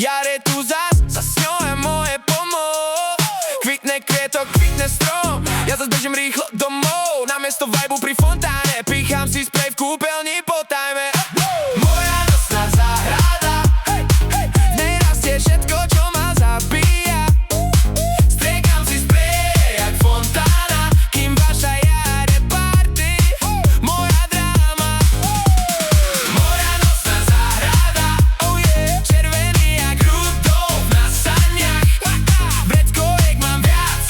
Jar je tu zas ňou je moje pomoc. Kvitne kvietok, kvitne strom, ja zas bežím rýchlo domov. Namiesto vibu pri fontáne pícham si sprej v kúpeľni po tajme. Moja nosná záhrada, v nej rastie všetko, čo ma zabíja. Striekam si sprej jak fontána, kým vaša jar je party. Moja dráma, moja nosná záhrada, oh yeah. Červený jak Rudolf na saniach. Vreckoriek mám viac,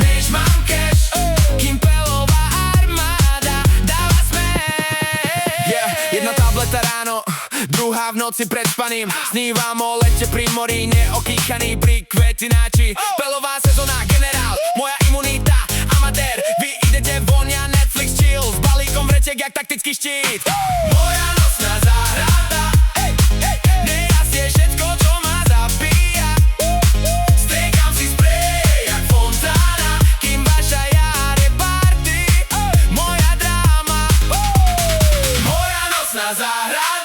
než mám cash, kým pelová armáda dáva smäch. Jedna tableta ráno, druhá v noci pred spaním. Snívam o lete pri mori, neokýchaný pri kvetináči. Pelová sezóna, generál, moja imunita, amatér. Vy idete vonia Netflix chill, s balíkom vretiek jak taktický štít. Moja nosná záhrada, v nej rastie všetko, čo ma zabíja. Striekam si sprej jak fontána, kým vaša jar je party. Moja dráma, moja nosná záhrada.